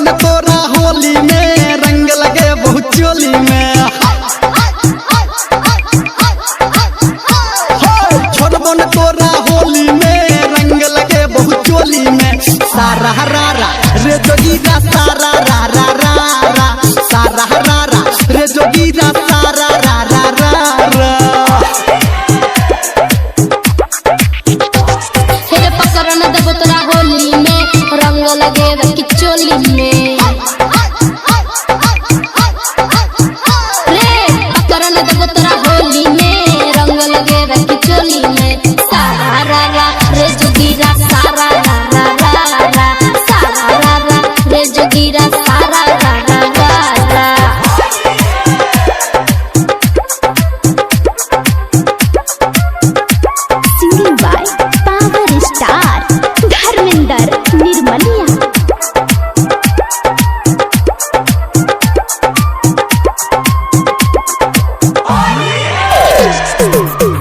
छोड़बन तोरा होली में रंग लगे बहुत चोली में। छोड़बन तोरा होली में रंग लगे बहुत चोली में। सारा रारा रे जोगीरा सारा रारा रारा सारा रारा रे जोगीरा सारा रारा रारा। हे पकड़ न देबो तोरा होली में रंग लगे कि चोली में। रे पकड़ न देबो तोरा होली में रंग लगे कि चोली में। सारा रारा रे जोगीरा सारा रारा रारा सारा रारा रे जोगीरा सारा रारा रारा। Singing by power star Dharmendra Nirmaliya.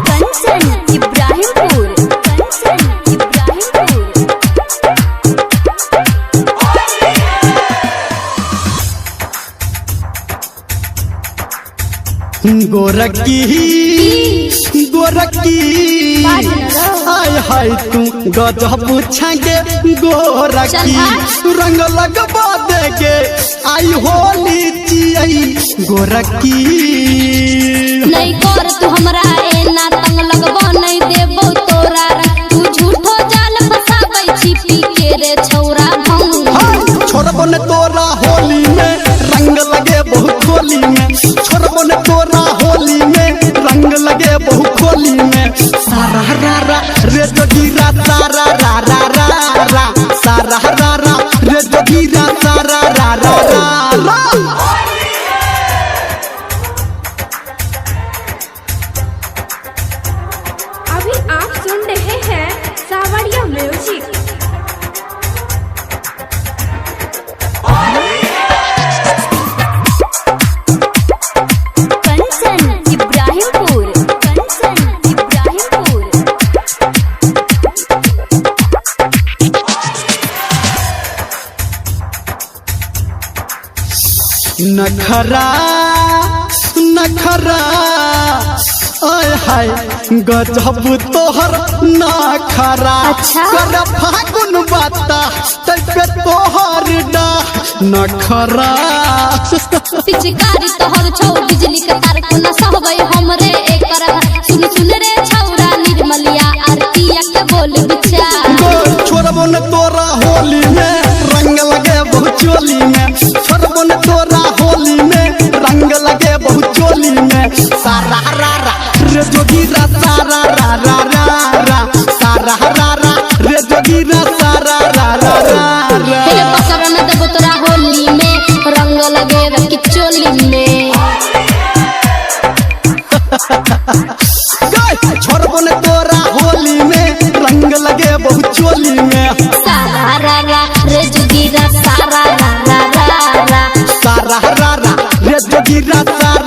Kanchan Ibrahimpur Kanchan Ibrahimpur. गोरकी गोरकी आय हाय तू गजब छागे गोरकी रंग लगबा देगे आई होली चियई गोरकी। नहीं कर तू हमरा एना तंग लगबो नहीं देबो तोरा तू झूठो जाल फसाबै छी पी के रे छौरा भंग। छोड़बन तोरा होली में रंग लगे बहुत खोली में। छोड़बन तोरा होली में रंग लगे बहुत खोली में। सारा रारा रे जोगीरा सारा रारा रारा सारा रारा रे जोगीरा सारा रारा रारा। अभी आप सुन रहे हैं सावरिया म्यूजिक। कंचन इब्राहिमपुर कंचन इब्राहिमपुर। नखरा नखरा आय हाय गजब तोहर नखरा। अच्छा। कर फागुन बाता तबे तोहर डा नखरा। पिचकारी तोहर छौ बिजली के तार को न सहबै हमरे एकर। सुन सुन रे छौरा निर्मलिया आरतिया के बोल विचार। छोड़बन तोरा होली में रंग लगे बहुत चोली में। छोड़बन तोरा होली में रंग लगे बहुत चोली में। सारा रारा रे जोगीरा सारा रारा रारा सारा रारा रे जोगीरा सारा रारा रारा। हे पकड़ न देबो तोरा होली में रंग लगे कि चोली में। छोड़बन तोरा होली में रंग लगे बहुत चोली में। सारा रारा रे जोगीरा सारा रारा रारा सारा रारा रे जोगीरा सारा